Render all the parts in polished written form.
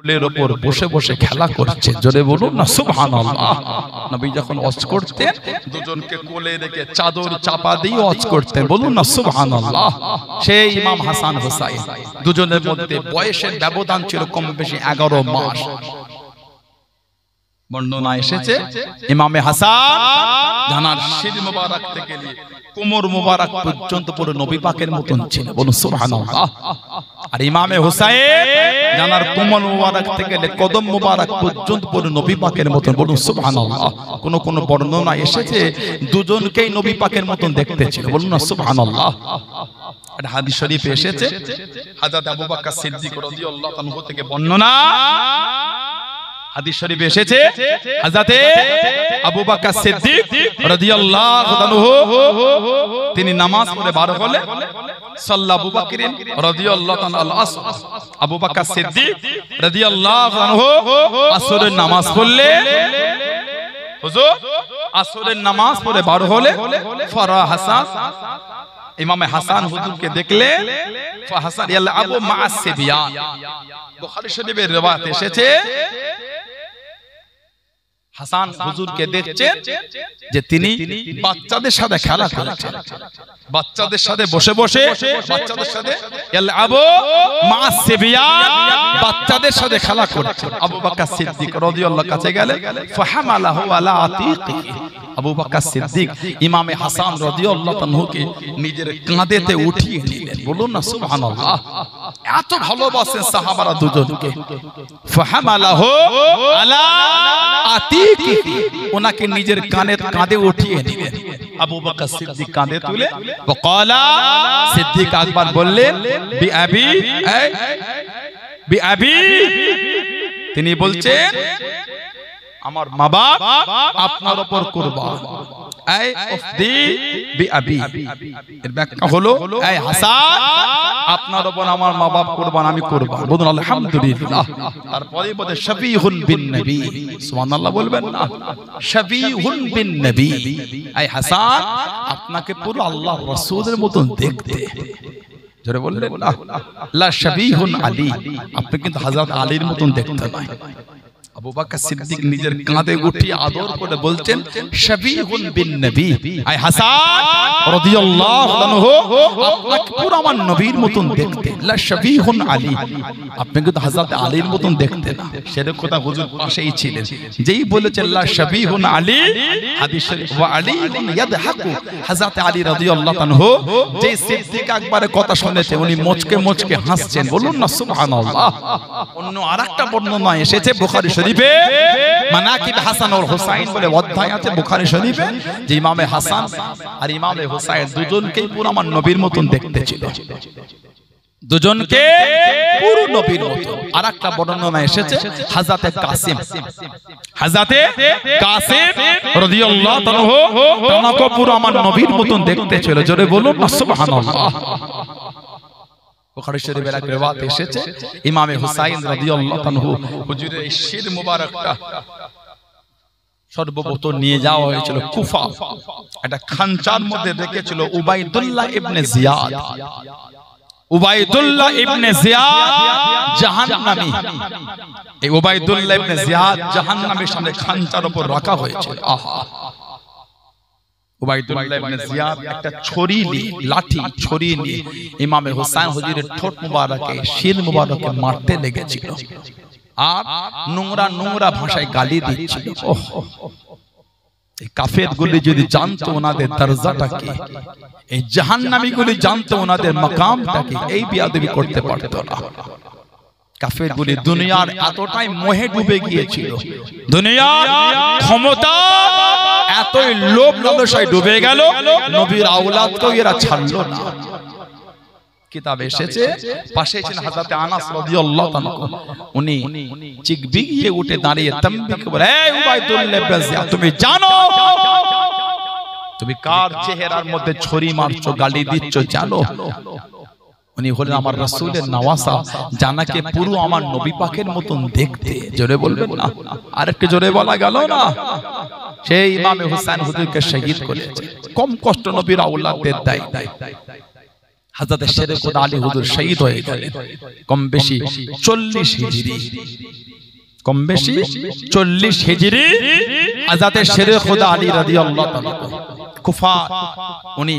কোলের উপর বসে বসে খেলা করছে, জোরে বলুন না সুবহানাল্লাহ। নবী যখন ওয়াজ করতেন দুজনকে কোলে রেখে চাদর চাপা দিয়ে ওয়াজ করতেন, বলুন না সুবহানাল্লাহ। সেই ইমাম হাসান হুসাইন, দুজনের মধ্যে বয়সের ব্যবধান ছিল কম বেশি 11 মাস। বর্ণনা এসেছে ইমামে হাসান জানার শির মোবারক থেকে নিয়ে কোমর মোবারক পর্যন্ত পুরো নবী পাকের মতন ছিল, বলুন সুবহানাল্লাহ। আর ইমামে হুসাইন জানার কোমর মোবারক থেকে কদম মোবারক পর্যন্ত পুরো নবী পাকের মতন, বলুন সুবহানাল্লাহ। কোন কোন বর্ণনা এসেছে দুজনকেই নবী পাকের মতন দেখতে ছিল, বলুন না সুবহানাল্লাহ। একটা হাদিস শরীফে এসেছে হযরত আবু বকর সিদ্দিক রাদিয়াল্লাহু আনহু থেকে বর্ণনা, হাদিস শরীফে এসেছে হযরতে আবু বকর সিদ্দিক রাদিয়াল্লাহু আনহু তিনি নামাজ পড়ে বার হলে সাল্লা আবু বকরিন রাদিয়াল্লাহু আনহু আসর, আবু বকর সিদ্দিক রাদিয়াল্লাহু আনহু আসরের নামাজ পড়লে, হুজুর আসরের নামাজ পড়ে বার হলে ফারা হাসান, ইমামে হাসান হুজুরকে দেখলে ফাহাসান ইয়ালআবু মা'আস সিবিয়ান। বুখারী শরীফের riwayat এসেছে হাসান হুজুরকে দেখছেন যে তিনি বাচ্চাদের সাথে খেলা করছেন, বাচ্চাদের সাথে বসে বসে বাচ্চাদের সাথে ইয়ালআবু মা'আস সিবিয়ান, বাচ্চাদের সাথে খেলা করছেন। আবু বকর সিদ্দিক রাদিয়াল্লাহু কাছে গেলে ফাহামালাহু আলা আতিকিহি, আবু বকর সিদ্দিক ইমামে হাসান রাদিয়াল্লাহু আনহুকে নিজের কাঁধেতে উঠিয়ে নিলেন, বলুন না সুবহানাল্লাহ। এত ভালোবাসেন সাহাবারা দুজনকে। ফাহামালাহু আলা আতিকিহি, ওনাকে নিজের কাঁধে উঠিয়ে নিলেন। আবু বকর সিদ্দিক কাঁধে তুলে ওয়াকালা, সিদ্দিক আকবর বললেন বিআবি, বিআবি, তিনি বলছেন আমার মা বাপ আপনার উপর কুরবান, এই উফদি বিআবি, এর ব্যাখ্যা হলো এই হাসান আপনার উপর আমার মা বাপ কুরবান, আমি কুরবান, বলুন আলহামদুলিল্লাহ। তারপরে বলে শাফিহুন বিন নবী, সুবহানাল্লাহ বলবেন না, শাফিহুন বিন নবী, এই হাসান আপনাকে পুরো আল্লাহর রাসূলের মতন দেখতে, জোরে বললেন না, লা শাফিহুন আলী, আপনি কিন্তু হযরত আলীর মতন দেখতে নয়। আবু বকর সিদ্দিক নিজের কাঁধে উঠিয়ে আদর করে বলছেন শাফিহুন বিন নবী, আয় হাসান রাদিয়াল্লাহু আনহু আপনাকে পুরো আমার নবীর মতন দেখতে, লা শাফিহুন আলী, আপনি কিন্তু হযরত আলীর মতন দেখতে না। সেরকম কথা হুজুর পাশেই ছিলেন, যেই বলেছেন লা শাফিহুন আলী, হাদিস শরীফ ওয়া আলী ইয়াদহাকু, হযরত আলী রাদিয়াল্লাহু আনহু যে সিদ্দিক আকবরের কথা শুনেছে উনি মুচকে মুচকে হাসছেন, বলুন না সুবহানাল্লাহ। অন্য আরেকটা বর্ণনা এসেছে বুখারী শরীফে মানাকিব হাসান ও হুসাইন বলে অধ্যায় আছে বুখারী শরীফে, যে ইমামে হাসান আর ইমামে হুসাইন দুজনকেই পুরো আমার নবীর মতন দেখতে ছিল, দুজনকে পুরো নবীর মতো। আরেকটা বর্ণনা এসেছে হযরতে কাসিম, হযরতে কাসিম রাদিয়াল্লাহু আনহু তাকে পুরো আমার নবীর মতন দেখতে ছিল, জোরে বলুন না সুবহানাল্লাহ। বুখারী শরীফের এক riwayat এসেছে ইমামে হুসাইন রাদিয়াল্লাহু আনহু হুজুরের এই শির মুবারকটা সর্বপ্রথম নিয়ে যাওয়া হয়েছিল কুফা, একটা খানচার মধ্যে রেখেছিল উবাইদুল্লাহ ইবনে জিয়াদ। উবাইদুল্লাহ ইবনে জিয়াদ জাহান্নামী, এই উবাইদুল্লাহ ইবনে জিয়াদ জাহান্নামীর সামনে খানচার উপর রাখা হয়েছে। আহা, উবাইদুল্লাহ ইবনে জিয়াদ একটা ছড়ি নিয়ে, লাঠি ছড়ি নিয়ে ইমামে হুসাইন হুজুরের ঠোঁট মুবারকে শির মুবারকে মারতে লেগেছিল আর নোংরা নোংরা ভাষায় গালি দিচ্ছিল। এই কাফেরগুলি যদি জানতো ওনাদের দরজাটা কি, এই জাহান্নামীগুলি জানতো ওনাদের মাকামটা কি, এই বিয়াদবি করতে পারতো না। কাফেরগুলি দুনিয়ার এতটাই মোহে ডুবে গিয়েছিল, দুনিয়ার ক্ষমতা এতই লোভ লালসায় ডুবে গেল, নবীর আওলাদকেও এরা ছাড়লো না। কিতাবে এসেছে পাশে ছিলেন হযরত আনাস রাদিয়াল্লাহু আনহু, উনি চিকবিগিয়ে উঠে দাঁড়িয়ে তামবিকে বলে, এই উবাইদুল্লাহ ইবনে জিয়াদ তুমি জানো তুমি কার চেহারার মধ্যে ছুরি মারছো, গালি দিচ্ছ জানো? উনি হলেন আমার রাসূলের নওয়াসা, জানাকে পুরো আমার নবী পাকের মতন দেখতে, জোরে বলবেন না, আরেকটু জোরে বলা গেল না। সেই ইমামে হুসাইন হুজুরকে শহীদ করেছে, কম কষ্ট নবীর আওলাদদের দেয়। হযরত শেরে খুদা আলী হুজুর শহীদ হয়ে গেলেন কম বেশি 40 হিজরি, কম বেশি 40 হিজরি। হযরত শেরে খুদা আলী রাদিয়াল্লাহু তাআলা কুফা, উনি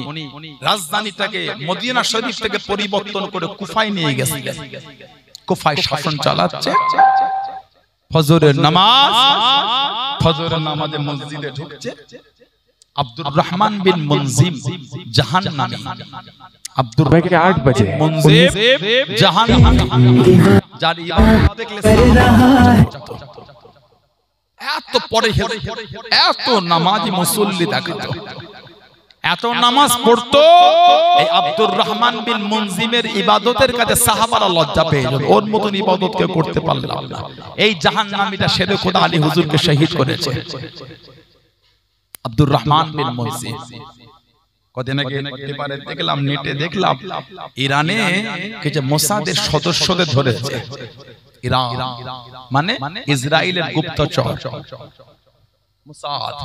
রাজধানীটাকে মদিনা শরীফ থেকে পরিবর্তন করে কুফায় নিয়ে গেছিলেন। কুফায় শাসন চালাচ্ছে। ফজরের নামাজ, ফজরের নামাজে মসজিদে ঢুকছে আব্দুর রহমান বিন মুনজিম জাহান্নামী, আব্দুর सुबह के 8 बजे মুনজিম জাহান্নামী, যার ইবাদত দেখলে এত পড়ে, এত নামাজি মুসল্লি দেখাতো, এত নামাজ পড়তো, এই আব্দুর রহমান বিন মুনজিমের ইবাদতের কাছে সাহাবারা লজ্জা পেয়ে যেত, ওর মতন ইবাদত কেউ করতে পারল না। এই জাহান্নামীটা শেরে খুদা আলী হুজুরকে শহীদ করেছে আব্দুর রহমান বিন মুনজিম। কদিন আগে দেখলাম, নেটে দেখলাম ইরানে কিছু মোসাদের সদস্যদের ধরেছে। ইরান মানে ইসরায়েলের গুপ্তচর মোসাদ,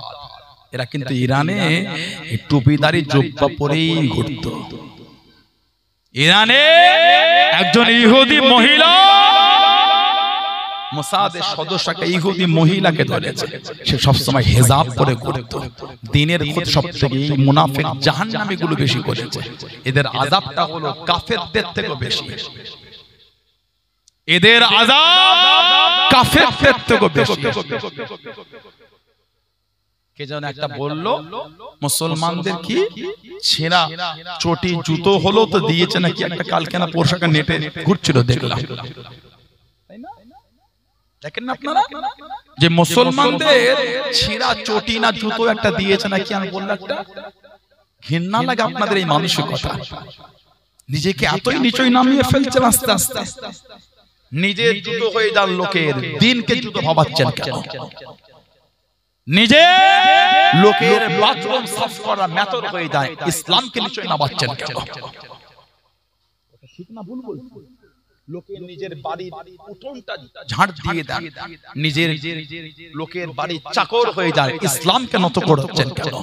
এরা কিন্তু ইরানে টুপিদারি জুব্বা পরেই ঘুরতো। ইরানে একজন ইহুদি মহিলা মোসাদের সদস্যকে, ইহুদি মহিলাকে ধরেছে, সে সবসময় হেজাব করে ঘুরতো। দিনের খুদ সবথেকে এই মুনাফিক জাহান্নামীগুলো বেশি করেছে। এদের আযাবটা হলো কাফেরদের থেকেও বেশি, এদের আযাব কাফেরদের থেকেও বেশি। কে যেন একটা বলল, মুসলমানদের কি ছেঁড়া চটি জুতো হলো তো দিয়েছে নাকি একটা, কালকে না পোশাক নেটে ঘুরছিল দেখলাম, দেখেন না আপনারা, যে মুসলমানদের ছেঁড়া চটি না জুতো একটা দিয়েছে নাকি। আমি বললাম একটা ঘৃণা লাগে আপনাদের এই মানসিকতা, নিজেকে এতই নিচই নামিয়ে ফেলছেন আস্তে আস্তে। নিজের জুতো হয়ে যান লোকের, দিনকে জুতো ভাবাচ্ছেন কেন? নিজে লোকের বাথরুম সাফ করা মেথড হয়ে যায়, ইসলামকে নিচই নামাচ্ছেন কেন? ঠিক না ভুল বলছি? লোকের নিজের বাড়ির উঠোনটা ঝাড় দিয়ে দেন, নিজের লোকের বাড়ির চাকর হয়ে যায়, ইসলামকে নত করছেন কেন?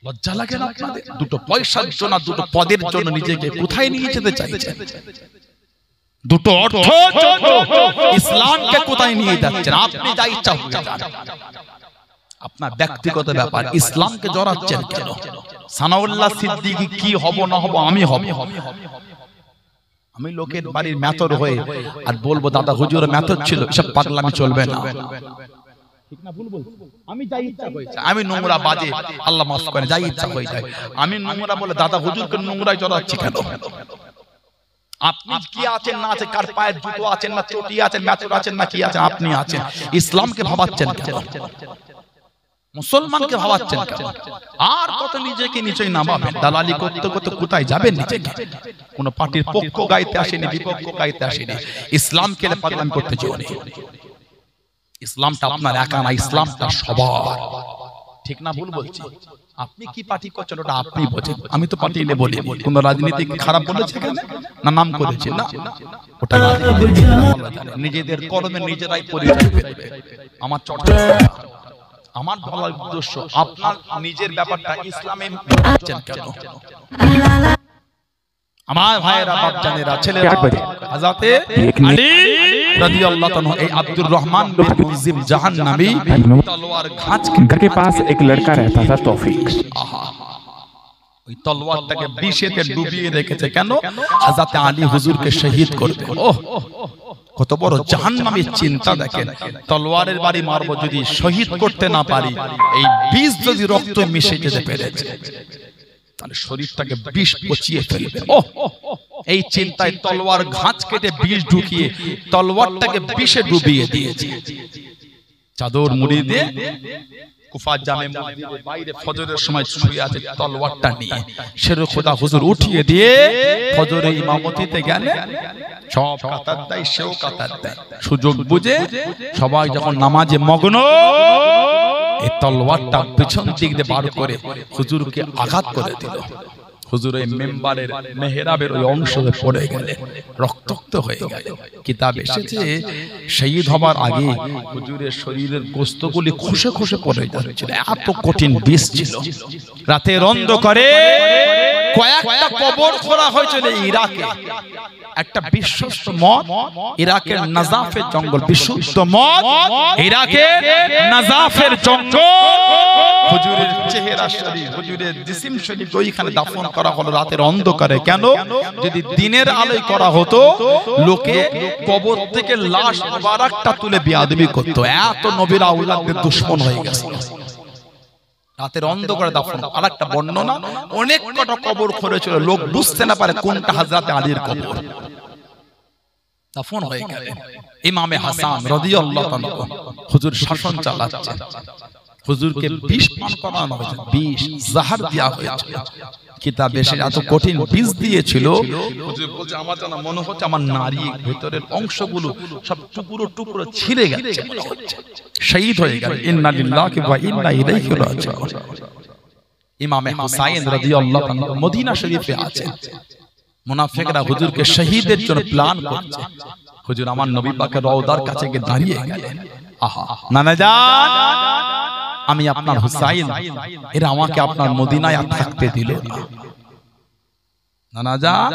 লজ্জা লাগে না আপনাদের? দুটো পয়সার জন্য, দুটো পদের জন্য নিজেকে কোথায় নিয়ে যেতে চাইছেন? দুটো অর্থ ইসলামকে কোথায় নিয়ে যাচ্ছেন? আপনি যা ইচ্ছা হয়ে যান, আপনার ব্যক্তিগত ব্যাপার, ইসলামকে জড়াচ্ছেন কেন? সানাউল্লাহ সিদ্দিকী কি হব না হব আমি হব, আমি লোকের বাড়ির মেথর হয়ে আর বলবো দাদা হুজুর মেথর ছিল, সব পাগলামি চলবে না। ঠিক না ভুল বলছি? আমি যা ইচ্ছা হয়ে যায়, আমি নোংরা বাজে, আল্লাহ মাফ করে, যা ইচ্ছা হয়ে যায়, আমি নোংরা বলে দাদা হুজুরকে নোংরায় জড়াচ্ছি কেন? আপনি কি আছেন না আছে, কার পায়ের জুতো আছেন না চটি আছেন, মেথর আছেন না কি আছেন, আপনি আছেন, ইসলামকে ভাবাচ্ছেন কেন? মুসলমানকে ভাবাচ্ছেন কেন? আর কত নিজেকে নিচেই নামাবেন, দালালি করতে করতে কোথায় যাবেন নিজেকে? কোন পার্টির পক্ষ গাইতে আসেনি, বিপক্ষ গাইতে আসেনি, ইসলামকে পাগলামি করতে যেওনি। ইসলামটা আপনার একা না, ইসলামটা সবার। ঠিক না ভুল বলছি? আপনি কি পার্টি করছেন ওটা আপনি বোঝেন, আমি তো পার্টি নিয়ে বলি। কোন রাজনীতি খারাপ বলেছে না নাম করেছে না, ওটা নিজেদের কর্মে নিজেরাই পরিচয় পেয়ে। আমার চর্চা, আমার বলার উদ্দেশ্য আপনার নিজের ব্যাপারটা ইসলামে কেন? আমার ভাইয়েরা, বাপজানেরা, ছেলেরা, হযরত আলী রাদিয়াল্লাহু তাআলা এই আব্দুর রহমান বিন মুনজিম জাহান্নামী তলোয়ার খাঁচ घर के पास एक लड़का रहता था तौफीक, ওই তলোয়ারটাকে বিষেতে ডুবিয়ে রেখেছে কেন? হযরত আলী হুজুরকে শহীদ করবে। ওহ, কত বড় জাহান্নামী চিন্তা দেখেন। তলোয়ারের বাড়ি মারবো, যদি শহীদ করতে না পারি, এই বিষ যদি রক্ত মিশে যেতে পেরেছে, তাহলে শরীরটাকে বিষ পচিয়ে ফেলবে। ওহ, এই চিন্তায় তলোয়ার ঘাঁচ কেটে বিষ ঢুকিয়ে তলোয়ারটাকে বিষে ডুবিয়ে দিয়েছে। চাদর মুড়ি দিয়ে কুফা জামে মসজিদের বাইরে ফজরের সময় শুয়ে আছে তলোয়ারটা নিয়ে, শেরে খুদা হুজুর উঠিয়ে দিয়ে ফজরের ইমামতিতে গেলে সব কাতার দেয়, সেও কাতার দেয়। সুযোগ বুঝে সবাই যখন নামাজে মগ্ন, এই তলোয়ারটা পিছন দিক দিয়ে বার করে হুজুরকে আঘাত করে দিল। হুজুর এই মেম্বারের মেহরাবের ওই অংশে পড়ে গেলে রক্তাক্ত হয়ে গেল। কিতাব এসেছে শহীদ হবার আগে হুজুরের শরীরের গোশতগুলি খসে খসে পড়ে যাচ্ছিল, এত কঠিন বিষ ছিল। রাতের অন্ধকারে কয়েকটা কবর খোঁড়া হয়েছিল ইরাকে। একটা বিশ্বস্ত মত ইরাকের নাজাফের জঙ্গল, বিশুদ্ধ মত ইরাকের নাজাফের জঙ্গল, হুজুরের চেহারা শরীফ, হুজুরের জিসিম শরীফ ওইখানে দাফন করা হলো রাতের অন্ধকারে। কেন? যদি দিনের আলোয় করা হতো লোকে কবর থেকে লাশ মোবারকটা তুলে বেয়াদবি করত। এত নবীর আওলাদদের দুশমন হয়ে গেছে। রাতের অন্ধকারে দাফন। আরেকটা বর্ণনা, অনেক কটা কবর খোঁড়েছিল, লোক বুঝতে না পারে কোনটা হযরত আলীর কবর। দাফন হয়ে গেল। ইমামে হাসান রাদিয়াল্লাহু তাআলা হুজুর শাসন চালাচ্ছে। হুজুরকে বিষ পান করানো হয়েছে, বিষ জাহার দেওয়া হয়েছে। কিতাব এসে এত কঠিন বিষ দিয়েছিল, হুজুর বলছে আমার জানা মনে হচ্ছে আমার নারী ভিতরের অংশগুলো সব টুকরো টুকরো ছিঁড়ে গেছে, শহীদ হয়ে গেল। ইন্না লিল্লাহি ওয়া ইন্না ইলাইহি রাজিউন। ইমামে হুসাইন রাদিয়াল্লাহু তাআলা মদিনা শরীফে আছেন। মুনাফিকরা হুজুরকে শহীদের জন্য প্ল্যান করছে। হুজুর আমার নবী পাকের রওজার কাছে গিয়ে দাঁড়িয়ে গেলেন। আহা, নানা জান, আমি আপনার হুসাইন, এরা আমাকে আপনার মদিনায় থাকতে দিল না। নানা জান,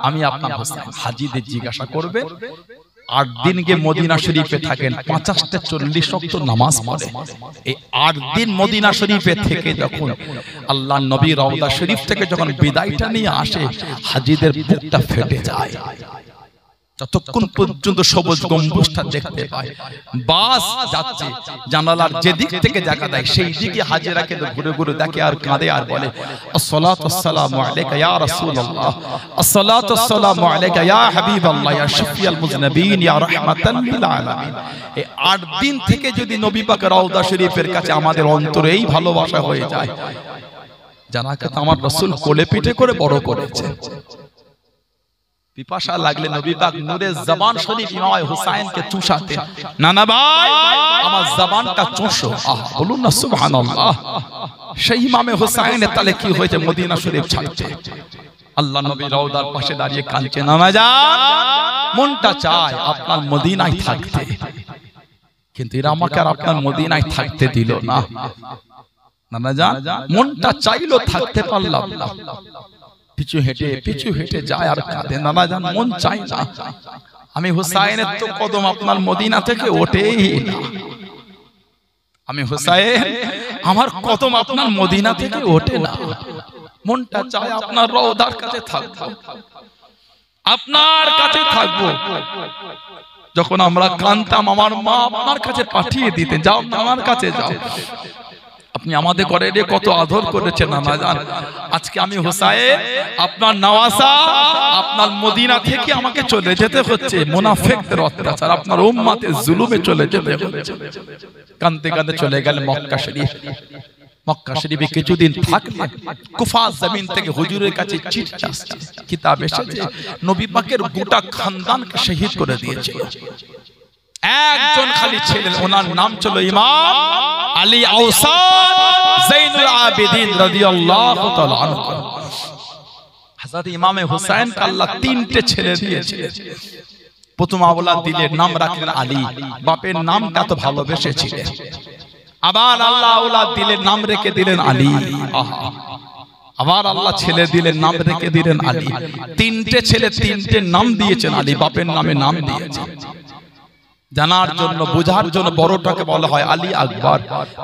আমি আপনার হুসাইন। হাজীদের জিজ্ঞাসা করবে 8 দিন গে মদিনা শরীফে থাকেন, 50টা 40 ওয়াক্ত নামাজ পড়ে। এই 8 দিন মদিনা শরীফে থেকে যখন আল্লাহর নবী রওজা শরীফ থেকে যখন বিদায়টা নিয়ে আসে, হাজীদের বুকটা ফেটে যায়। যতক্ষণ পর্যন্ত সবুজ গম্বুজটা দেখতে পায়, বাস যাচ্ছে জানালার যেদিক থেকে জায়গা দেয় সেই দিকে হাজেরাকে ঘুরে ঘুরে দেখে আর কাঁদে আর বলে আসসালাতু ওয়াসসালামু আলাইকা ইয়া রাসূলুল্লাহ, আসসালাতু ওয়াসসালামু আলাইকা ইয়া হাবিবাল্লাহ, ইয়া শাফিয়াল মুজনাবিন, ইয়া রাহমাতাল লিল আলামিন। এই 8 দিন থেকে যদি নবী পাকের রওজা শরীফের কাছে আমাদের অন্তরে এই ভালোবাসা হয়ে যায়, জানাকে আমার রাসূল কোলে পিঠে করে বড় করেছে। পিপাসা লাগলে নবী পাক নূরে জবান শরীফ ইমাম হুসাইনকে চুষাতেন। নানা ভাই আমার জবানটা চুষো, আহা বলুন না সুবহানাল্লাহ। সেই ইমামে হুসাইনের তালে কি হয়েছে, মদিনা শরীফ ছাড়ছে। আল্লাহ নবী রওজার পাশে দাঁড়িয়ে কাঁদছে। নানা জান, মনটা চায় আপনার মদিনায় থাকতে, কিন্তু এরা আমাকে আর আপনার মদিনায় থাকতে দিল না। নানা জান, মনটা চাইলো থাকতে পারলাম না। পিছু হেঁটে যায় আর কাঁদে। নানা জান, মন চাই না, আমি হুসাইনের তো কদম আপনার মদিনা থেকে ওঠেই না। আমি হুসাইন, আমার কদম আপনার মদিনা থেকে ওঠে না। মনটা চায় আপনার রওজার কাছে থাকবো, আপনার কাছে থাকবো। যখন আমরা কাঁদতাম আমার মা আপনার কাছে পাঠিয়ে দিতেন, যাও আমার কাছে যাও। আপনি আমাদের ঘরে কত আদর করেছেন নানা জান। আজকে আমি হুসাইন আপনার নওয়াসা, আপনার মদিনা থেকে আমাকে চলে যেতে হচ্ছে। মুনাফিকদের অত্যাচার, আপনার উম্মতের জুলুমে চলে যেতে হচ্ছে। কাঁদতে কাঁদতে চলে গেল মক্কা শরীফ। মক্কা শরীফে কিছুদিন থাকলেন। কুফা জমিন থেকে হুজুরের কাছে চিঠি আসছে, কিতাব এসেছে নবী পাকের গোটা খানদানকে শহীদ করে দিয়েছিল। একজন খালি ছিলেন, ওনার নাম ছিল ইমাম আলী আওসাদ যাইনুল আবেদিন রাদিয়াল্লাহু তাআলা আনহু। হযরত ইমামে হুসাইন আল্লাহ 3টে ছেলে দিয়েছিলেন। প্রথম আওলাদ দিলেন, নাম রাখলেন আলী, বাপের নামটা তো ভালোবেসেছিলেন। আবার আল্লাহ আওলাদ দিলেন, নাম রেখে দিলেন আলী। আবার আল্লাহ ছেলে দিলেন, নাম রেখে দিলেন আলী। 3টে ছেলে 3টে নাম দিয়েছেন আলী, বাপের নামে নাম দিয়েছেন। জানার জন্য, বোঝার জন্য বড়টাকে বলা হয় আলী আকবর,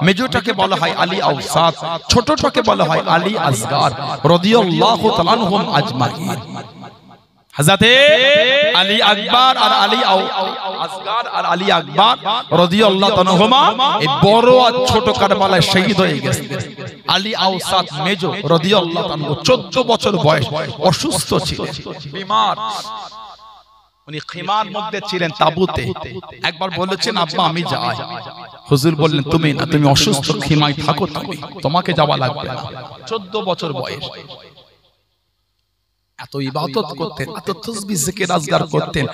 মেজোটাকে বলা হয় আলী আওসাত, ছোটটাকে বলা হয় আলী আসগার রাদিয়াল্লাহু তাআলা আনহুম আজমাইন। হযরতে আলী আকবর আর আলী আসগার আর আলী আকবর রাদিয়াল্লাহু তাআলা আনহুমা এই বড় আর ছোট কারবালায় শহীদ হয়ে গেছে। আলী আওসাত মেজো রাদিয়াল্লাহু তাআলা 14 বছর বয়স, অসুস্থ ছিলেন, বিমার। উনি খিমার মধ্যে ছিলেন, তাবুতে। একবার বলেছেন আব্বা আমি যাই। হুজুর বললেন তুমি না, তুমি অসুস্থ, খিমায় থাকো, তোমাকে যাওয়া লাগবে না। 14 বছর বয়স। এত ইবাদত করতেন, এত তাসবিহ জিকির আজগার করতেন,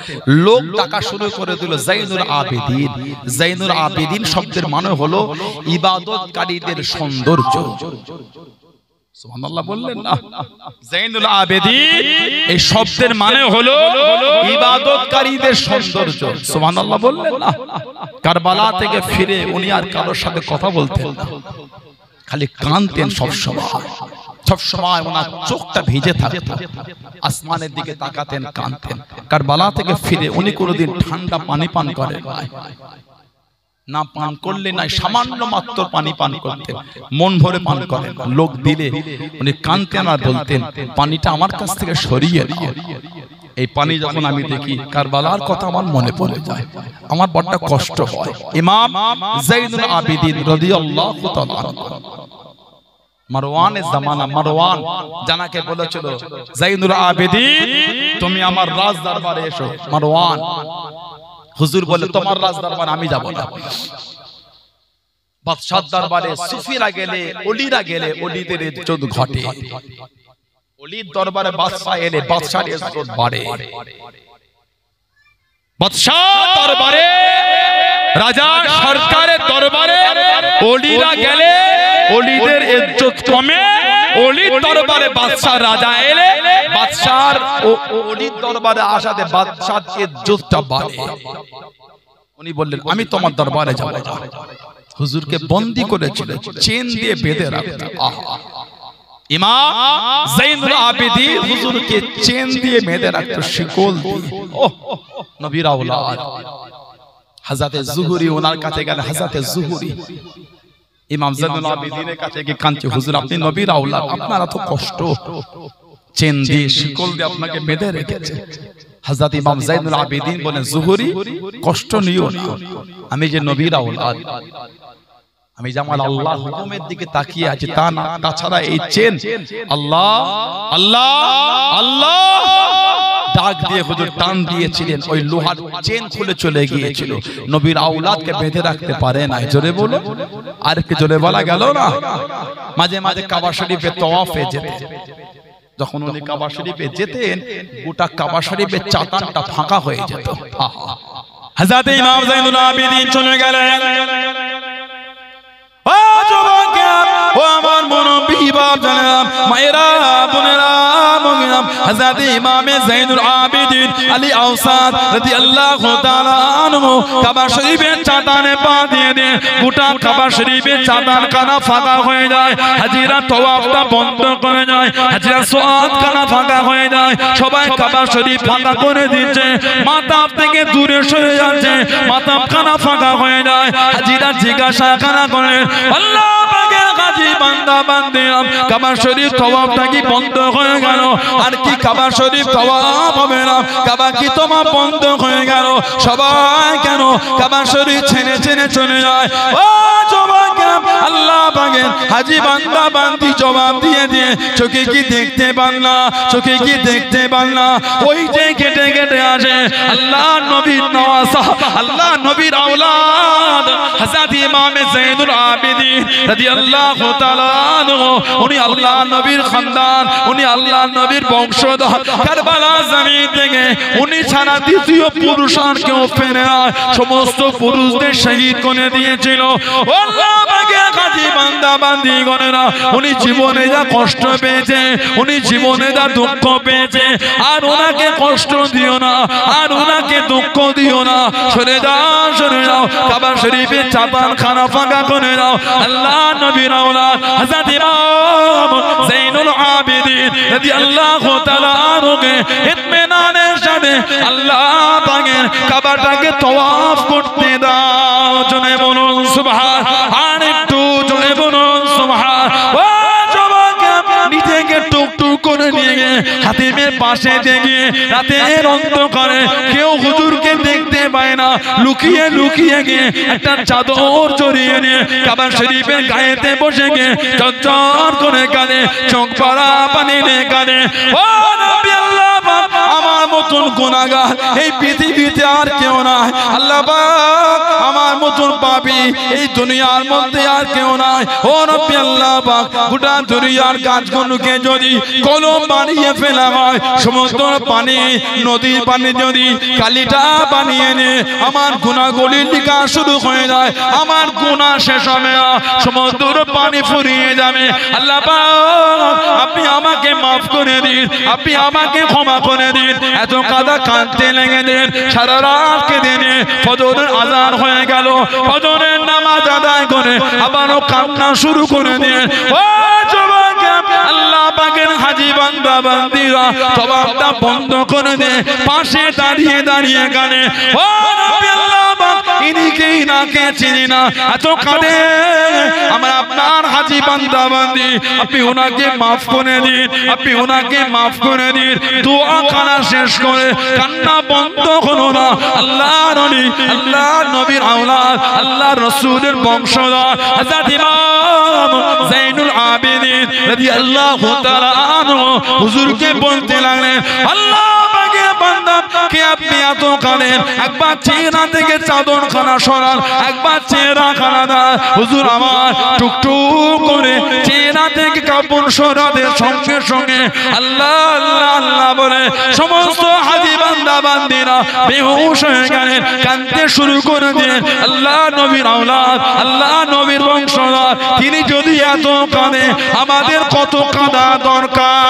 লোক ডাকা শুরু করে দিল যাইনুল আবেদিন। যাইনুল আবেদিন শব্দের মানে হলো ইবাদতকারীদের সৌন্দর্য। সুবহানাল্লাহ বললেন না? যাইনুল আবেদিন এই শব্দের মানে হলো ইবাদতকারীদের সৌন্দর্য। সুবহানাল্লাহ বললেন না? কারবালা থেকে ফিরে উনি আর কারোর সাথে কথা বলতেন না, খালি কাঁদতেন সব সময়। সব সময় ওনার চোখটা ভিজে থাকতো, আসমানের দিকে তাকাতেন, কাঁদতেন। কারবালা থেকে ফিরে উনি কোনোদিন ঠান্ডা পানি পান করেন না, পান করলে নাই, সামান্য মাত্র পানি পান করতেন, মন ভরে পান করেন। লোক দিলে উনি কাঁদতেন আর বলতেন, পানিটা আমার কাছ থেকে সরিয়ে দাও। এই পানি যখন আমি দেখি কারবালার কথা আমার মনে পড়ে যায়, আমার বড় কষ্ট হয়। ইমাম যাইনুল আবিদিন রাদিয়াল্লাহু তাআলা মারওয়ানের জামানা, মারওয়ান জানাকে বলেছিল, যাইনুল আবিদিন তুমি আমার রাজ দরবারে এসো। মারওয়ান হুজুর বলে, তোমার রাজ দরবারে আমি যাব না। বাদশাহ দরবারে সুফিরা গেলে, ওলিরা গেলে ওলিদের ইজ্জত ঘটে। ওলির দরবারে বাদশাহ এলে বাদশার ইজ্জত বাড়ে। বাদশাহ দরবারে, রাজা সরকারের দরবারে ওলিরা গেলে ওলিদের ইজ্জত কমে। ওলির দরবারে বাদশাহ, রাজা এলে বাদশার ওলির দরবারে আসাতে বাদশার ইজ্জতটা বাড়ে। উনি বললেন, আমি তোমার দরবারে যাব না। হুজুরকে বন্দী করেছিলেন, চেন দিয়ে বেঁধে রাখতেন। আহা, ইমাম যাইনুল আবিদিন হুজুরকে চেন দিয়ে বেঁধে রাখতো, শিকল দিয়ে। ওহ, নবীর আওলাদ হযরতে যুহরি ওনার কাছে গেলে, হযরতে যুহরি ইমাম যাইনুল আবিদিনের কাছে গিয়ে কাঁদছে, হুজুর আপনি নবীর আওলাদ, আপনার এত কষ্ট, চেন দিয়ে শিকল দিয়ে আপনাকে বেঁধে রেখেছে। হযরত ইমাম যাইনুল আবিদিন বলেন, যুহরি কষ্ট নিও না, আমি যে নবীর আওলাদ, আমি যে আমার আল্লাহর হুকুমের দিকে তাকিয়ে আছি তা না, তাছাড়া এই চেন আল্লাহ আল্লাহ আল্লাহ ডাক দিয়ে হুজুর টান দিয়েছিলেন, ওই লোহার চেন খুলে চলে গিয়েছিল। নবীর আওলাদকে বেঁধে রাখতে পারে না। জোরে বলো, আর কি জোরে বলা গেল না? মাঝে মাঝে কাবা শরীফে তওয়াফে যেতেন, যখন উনি কাবা শরীফে যেতেন গোটা কাবা শরীফের চাতানটা ফাঁকা হয়ে যেত। হযরত ইমাম যাইনুল আবিদিন চলে গেলেন। ও যুবকেরা, ও আমার মুরব্বি বাপ জানেন, মায়েরা, বোনেরা, মুমিনাম, হযরত ইমাম যাইনুল আবিদিন আলী আওসাদ রাদিয়াল্লাহু তাআলা আনহু কাবা শরীফের চাতানে পা দিয়ে দেন, গোটা কাবা শরীফের চাতান খানা ফাঁকা হয়ে যায়। হাজিরা তওয়াফটা বন্ধ করে যায়, হাজিরা সুআদ খানা ফাঁকা হয়ে যায়। সবাই কাবা শরীফ ফাঁকা করে দিচ্ছে, মাতাব থেকে দূরে সরে যাচ্ছে, মাতাব খানা ফাঁকা হয়ে যায়। হাজিরা জিজ্ঞাসা খানা করে, আল্লাহ পাকের গাজী বান্দা বান্দিরাম, কাবা শরীফ তওয়াফটা কি বন্ধ হয়ে গেল? আর কি কাবা শরীফ তওয়াফ হবে না? কাবা কি তোমার বন্ধ হয়ে গেল? সবাই কেন কাবা শরীফ ছেড়ে ছেড়ে চলে যায়? ও যুবকেরা, আল্লাহ পাকের হাজী বান্দা বান্দি জবাব দিয়ে দিয়ে, চোখে কি দেখতে পান না? চোখে কি দেখতে পান না? ওই যে কেটে কেটে আসে আল্লাহ নবীর নওয়াসা, আল্লাহ নবীর আওলাদ হযরত ইমাম যাইনুল আবিদিন রাদিয়াল্লাহু তাআলা আনহু, উনি আল্লাহ নবীর খানদান, উনি আল্লাহ নবীর বংশধর। কারবালা জমিন থেকে উনি ছাড়া দ্বিতীয় পুরুষ আর কেউ ফেরে না, সমস্ত পুরুষদের শহীদ করে দিয়েছিল। আল্লাহ পাকের গাজী বান্দা বান্দি গণেরা, উনি জীবনে যা কষ্ট পেয়েছে, উনি জীবনে যা দুঃখ পেয়েছে, আর ওনাকে কষ্ট দিও না, আর ওনাকে দুঃখ দিও না। সরে যাও, সরে যাও, কাবা শরীফের চাতান খানা ফাঁকা করে দাও। আল্লাহ নবীর আওলাদ হযরত ইমাম যাইনুল আবিদিন রাদিয়াল্লাহু তাআলা আনহুকে ইতমিনানের সাথে আল্লাহ পাকের কাবাটাকে তওয়াফ করতে দাও। জোরে বলুন সুবহান, আর একটু জোরে বলুন সুবহান। ও যুবকেরা, নিজেকে টুকটুক করে নিয়ে হাতিমের পাশে দেখে রাতের অন্ধকারে কেউ হুজুরকে দেখতে পায় না, লুকিয়ে লুকিয়ে গিয়ে একটা চাদর জড়িয়ে নিয়ে কাবা শরীফের গায়েতে বসে গিয়ে চঞ্চল করে কাঁদে, চোখ পড়া পানি নিয়ে কাঁদে। ও নবী আল্লাহ পাক, আমার মতন গুনাহগার এই পৃথিবীতে আর কেউ নাই। আল্লাহ পাক, আমার মতন পাপী এই দুনিয়ার মধ্যে আর কেউ নাই। ও নবী আল্লাহ পাক, গোটা দুনিয়ার গাছগুলোকে যদি কলম বানিয়ে ফেলা হয়, সমুদ্র পানি, নদীর পানি যদি কালিটা বানিয়ে নে, আমার গুনাহগুলি লেখা শুরু হয়ে যায়, আমার গুনাহ শেষ হবে না, সমুদ্র পানি ফুরিয়ে যাবে। আল্লাহ পাক, আপনি আমাকে মাফ করে দিন, আপনি আমাকে ক্ষমা করে দিন। এত কাদা কাঁদতে লেগে দেন, সারা রাত কেঁদে নিয়ে ফজরের আযান হয়ে গেল, ফজরের নামাজ আদায় করে আবারও কান্না শুরু করে দেন। ও যুবক, আল্লাহ বান্দা বান্দিরা তওবাটা বন্ধ করে দে, পাশে দাঁড়িয়ে দাঁড়িয়ে গানে ও নবী আল্লাহ ইনিকে ইনাকে চিনি না, এত কাঁদে। আমরা আপনার হাজি বান্দা বান্দি, আপনি ওনাকে মাফ করে দিন, আপনি ওনাকে মাফ করে দিন। দোয়া করা শেষ করে কান্না বন্ধ হলো না। আল্লাহর ওলি, আল্লাহর নবীর আওলাদ, আল্লাহর রাসূলের বংশধর হযরত ইমাম যায়নুল আবেদিন রাদিয়াল্লাহু তাআলা আনহু হুজুরকে বলতে লাগলেন, আল্লাহ পাকের বান্দা কে আপনি এত কাঁদেন, একবার চেহারা থেকে চাদরখানা সরান, একবার চেহারাখানা দাও। হুজুর আমার টুকটুক করে চেহারা থেকে কাপড় সরাতে সঙ্গে সঙ্গে আল্লাহ আল্লাহ আল্লাহ বলে সমস্ত হাজি বান্দা বান্দিরা বেহুশ হয়ে গেলেন, কাঁদতে শুরু করে দিলেন। আল্লাহ নবীর আওলাদ, আল্লাহ নবীর বংশধর, তিনি যদি এত কাঁদে আমাদের কত কাঁদা দরকার।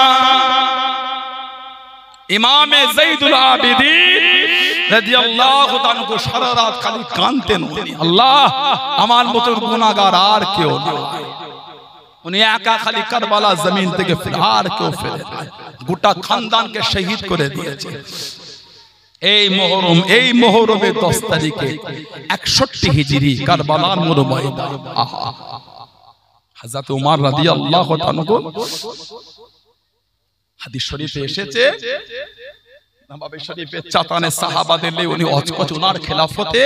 ইমামে যাইদুল আবিদিন রাদিয়াল্লাহু তাআলা সারা রাত খালি কাঁদতেন, আল্লাহ আমার মতো গুনাহগার আর কেউ নেই। উনি একা খালি কারবালা জমিন থেকে আর কেউ ফেলে নাই, গোটা খানদানকে শহীদ করে দিয়েছে। এই মুহররমের 10 তারিখে 61 হিজরি কারবালার মরুময়দান হযরত ওমর রাদিয়াল্লাহু তাআলা হাদিস শরীফে এসেছে, নববী শরীফে চাতানে সাহাবাদের নিয়ে উনি অজকচ ওনার খেলাফতে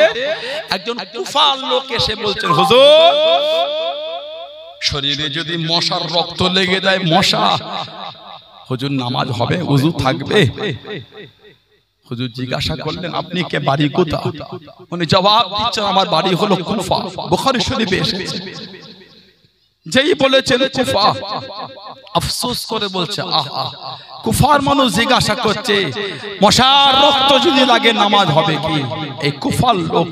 একজন কুফার লোক এসে বলছেন, হুজুর শরীরে যদি মশার রক্ত লেগে যায়, মশা হুজুর নামাজ হবে, ওযু থাকবে? হুজুর জিজ্ঞাসা করলেন, আপনি কে, বাড়ি কোথায়? উনি জবাব দিচ্ছেন, আমার বাড়ি হলো কুফা। বুখারী শরীফে এসেছে। যেই বলেছেন কুফা, আফসোস করে বলছে, আহা কুফার মানুষ জিজ্ঞাসা করছে মশার রক্ত যদি লাগে নামাজ হবে কি? এই কুফার লোক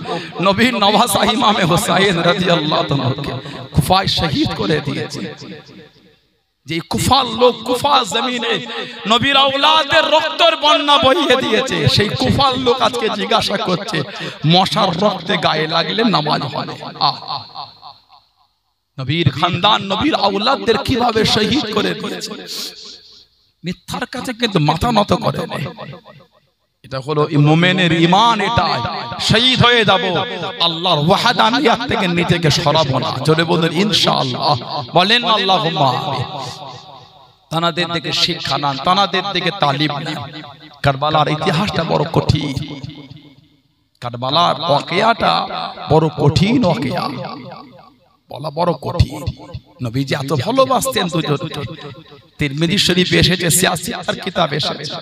নবীর নওয়াসা ইমামে হুসাইন রাদিয়াল্লাহু তাআলাকে কুফায় শহীদ করে দিয়েছে। যে কুফার লোক কুফা জমিনে নবীর আওলাদের রক্তের বন্যা বইয়ে দিয়েছে, সেই কুফার লোক আজকে জিজ্ঞাসা করছে মশার রক্তে গায়ে লাগলে নামাজ হবে? আহা নবীর খানদান, নবীর আওলাদদের কিভাবে শহীদ করে দিয়েছে। মিথ্যার কাছে কিন্তু মাথা নত করে না। এটা হলো মুমিনের ঈমান, এটাই শহীদ হয়ে যাব, আল্লাহর ওয়াহদানিয়ত থেকে নিজেকে সরাবো না। জোরে বলেন ইনশাআল্লাহ, বলেন আল্লাহুম্মা আমিন। তানাদের থেকে শিক্ষা নেন, তানাদের থেকে তালিম নেন। কারবালার ইতিহাসটা বড় কঠিন, কারবালার ওয়াকিয়াটা বড় কঠিন ওয়াকিয়া, বলা বড় কঠিন। নবীজি এত ভালোবাসতেন দুজনকে। তিরমিজি শরীফে এসেছে, সিয়াসিয়ার কিতাবে এসেছে,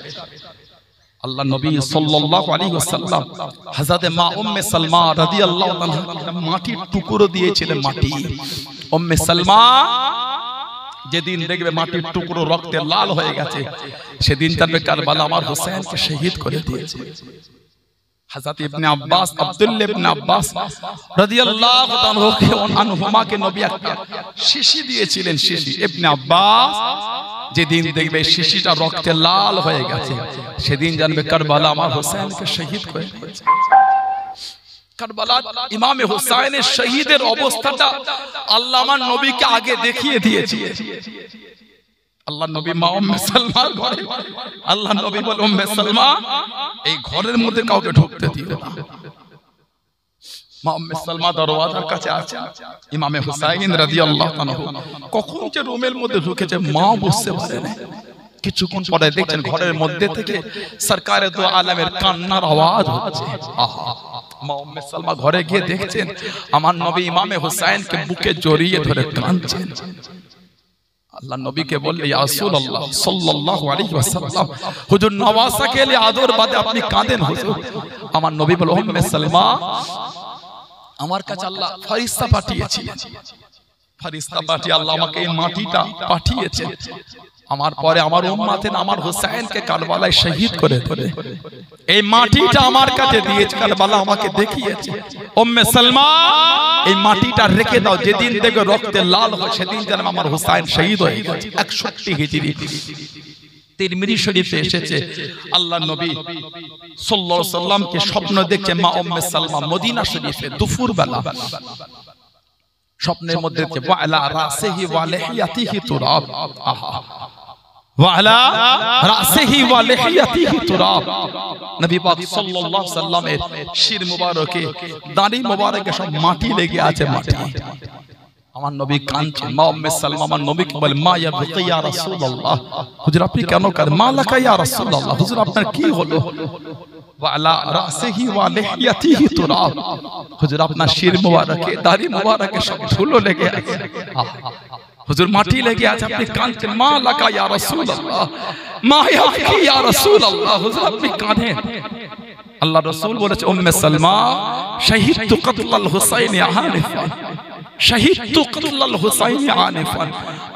আল্লাহ নবী সাল্লাল্লাহু আলাইহি ওয়াসাল্লাম হযরত মা উম্মে সালমা রাদিয়াল্লাহু তাআলা মাটির টুকরো দিয়েছিলেন। মাটি উম্মে সালমা যেদিন দেখবে মাটির টুকরো রক্তে লাল হয়ে গেছে, সেদিন জানবে কারবালা আমার হোসেনকে শহীদ করে দিয়েছে। হযরত ইবনে আব্বাস, আব্দুল্লাহ ইবনে আব্বাস রাদিয়াল্লাহু তাআলা আনহুমাকে নবী একটা শিশি দিয়েছিলেন। শিশি ইবনে আব্বাস যেদিন দেখবে শিশিটা রক্তে লাল হয়ে গেছে, সেদিন জানবে কারবালা আমার হোসেনকে শহীদ করে দিয়েছে। কারবালা ইমামে হোসেনের শহীদের অবস্থাটা আল্লাহ আমার নবীকে আগে দেখিয়ে দিয়েছে। আল্লাহ নবী মা উম্মে সালমার ঘরে, আল্লাহ নবী বলে উম্মে সালমা এই ঘরের মধ্যে কাউকে ঢুকতে দিও না। মা উম্মে সালমা দরওয়াজার কাছে আছে, ইমামে হুসাইন রাদিয়াল্লাহু তাআলা কখন যে রুমের মধ্যে ঢুকেছে মা বুঝতে পারে না। কিছুক্ষণ পরে দেখছেন ঘরের মধ্যে থেকে সরকারে দু আলমের কান্নার আওয়াজ হচ্ছে। আহা মা উম্মে সালমা ঘরে গিয়ে দেখছেন আমার নবী ইমামে হুসাইনকে বুকে জড়িয়ে ধরে কাঁদছেন। আল্লাহ নবীকে বললে ইয়া রাসূলুল্লাহ সাল্লাল্লাহু আলাইহি ওয়াসাল্লাম, হুজুর নওয়াসাকে এলে আদর বাদে আপনি কাঁদেন হুজুর। আমার নবী বলে উম্মে সালমা আমার কাছে আল্লাহ ফেরেশতা পাঠিয়েছিলেন, ফেরেশতা পাঠিয়ে আল্লাহ আমাকে এই মাটিটা পাঠিয়েছেন। আমার পরে আমার উম্মতে আমার হোসেনকে কারবালায় শহীদ করে ধরে এই মাটিটা আমার কাছে দিয়েছে, কারবালা আমাকে দেখিয়েছে। উম্মে সালমা এই মাটিটা রেখে দাও, যেদিন দেখবে রক্তে লাল হয় সেদিন যেন আমার হোসেন শহীদ হয়ে গেছে। 61 হিজরি তিরমিজি শরীফে এসেছে আল্লাহ নবী সাল্লাল্লাহু আলাইহি ওয়াসাল্লামকে স্বপ্ন দেখছে মা উম্মে সালমা মদিনা শরীফে দুপুর বেলা। স্বপ্নের মধ্যে ওয়ালা রাসিহি ওয়া লিহিয়াতিহি তুরাব। আহা ওয়ালা রাসিহি ওয়া লিহিয়াতিহি তুরাব। নবী পাক সাল্লাল্লাহু আলাইহি সাল্লামের শির মুবারকে দাড়ি মুবারকে সব মাটি লেগে আছে, মাটি। আমার নবী কাঁদছেন, মা উম্মে সালমা আমার নবীকে বলে, মা ইয়াবকি ইয়া রাসূলুল্লাহ, হুজুর আপনি কেন কাঁদেন? মা লাকা ইয়া রাসূলুল্লাহ, হুজুর আপনার কি হলো? ওয়ালা রাসিহি ওয়া লিহিয়াতিহি তুরাব, হুজুর আপনার শির মুবারকে দাড়ি মুবারকে সব ধুলো লেগে আছে, হুজুর মাটি লেগে আছে, আপনি কাঁদছেন। মা লাকা ইয়া রাসূলুল্লাহ, মা ইয়াবকি ইয়া রাসূলুল্লাহ, হুজুর আপনি কাঁদেন। আল্লাহ রাসূল বলেছে, উম্মে সালমা শাহিদতু কতলাল হুসাইন আনিফান, শাহিদতু কতলাল হুসাইন আনিফান,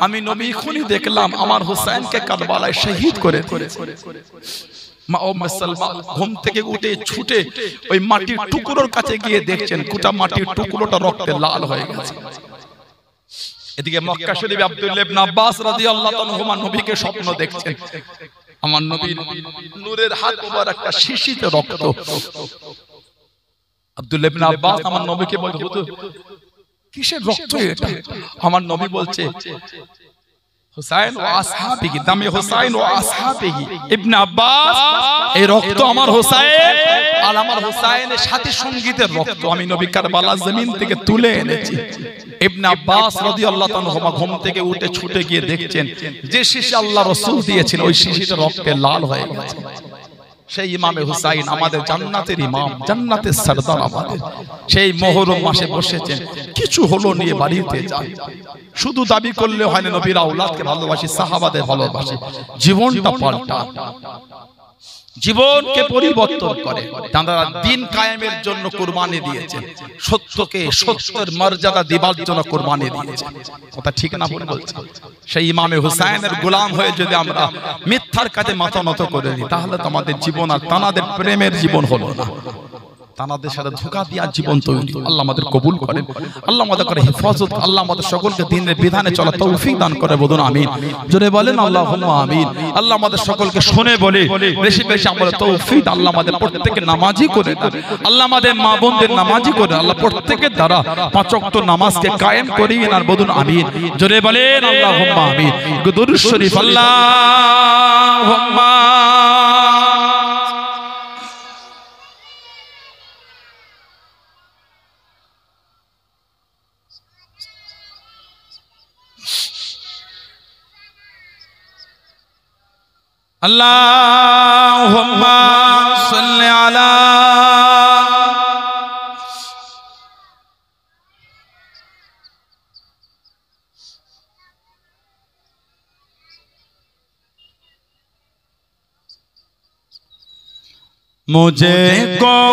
আমি নবী খুনি দেখলাম আমার হুসাইনকে কারবালায় শহীদ করে। মা উম্মে সালমা ঘুম থেকে উঠে ছুটে ওই মাটির টুকরোর কাছে গিয়ে দেখছেন গোটা মাটির টুকরোটা রক্তে লাল হয়ে গেছে। এদিকে মক্কা শরীফে আব্দুল্লাহ ইবনে আব্বাস রাদিয়াল্লাহু তাআলা নবীকে স্বপ্ন দেখছেন, আমার নবীর নূরের হাত মোবারকটা শিশিতে রক্ত। আব্দুল্লাহ ইবনে আব্বাস আমার নবীকে বলছে, হুজুর কিসের রক্ত এটা? আমার নবী বলছে, হুসাইন ও আসহাবিহি, দামে হুসাইন ও আসহাবিহি। ইবনে আব্বাস, এই রক্ত আমার হুসাইন আর আমার হুসাইনের সাথী সঙ্গীতের রক্ত, আমি নবী কারবালা জমিন থেকে তুলে এনেছি। ইবনে আব্বাস রাদিয়াল্লাহু তাআলা ঘুম থেকে উঠে ছুটে গিয়ে দেখছেন যে শিশি আল্লাহ রাসূল দিয়েছেন ওই শিশিটা রক্তে লাল হয়ে গেছে। সেই ইমামে হুসাইন আমাদের জান্নাতের ইমাম, জান্নাতের সরদার আমাদের, সেই মুহররম মাসে বসেছেন, কিছু হলো নিয়ে বাড়িতে যান। শুধু দাবি করলে হয় না, নবীর আওলাদকে ভালোবাসি, সাহাবাদের ভালোবাসি, জীবনটা পাল্টা, জীবনকে পরিবর্তন করে। তারা দিন কায়েমের জন্য কুরবানি দিয়েছেন, সত্যকে সত্যের মর্যাদা দিবার জন্য কুরবানি দিয়েছেন। কথা ঠিক না ভুল বলছি? সেই ইমামে হুসাইনের গোলাম হয়ে যদি আমরা মিথ্যার কাছে মাথা নত করে দিই, তাহলে তো আমাদের জীবন আর তানাদের প্রেমের জীবন হলো না, তানাদের সাথে ধোঁকা দিয়া জীবন তৈরি। আল্লাহ আমাদের কবুল করেন, আল্লাহ আমাদের করে হেফাজত, আল্লাহ আমাদের সকলকে দ্বীনের বিধানে চলা তৌফিক দান করে, বলুন আমিন। জোরে বলেন আল্লাহুম্মা আমিন। আল্লাহ আমাদের সকলকে শুনে বলে বেশি বেশি আমাদের তৌফিক, আল্লাহ আমাদের প্রত্যেককে নামাজি করে দেন, আল্লাহ আমাদের মা বোনদের নামাজি করে, আল্লাহ প্রত্যেকের দ্বারা 5 ওয়াক্ত নামাজকে কায়েম করিয়েন, আর বলুন আমিন। জোরে বলেন আল্লাহুম্মা আমিন। দুরূদ শরীফ আল্লাহুম্মা আল্লাহুম্মা সাল্লি আলা मुझे को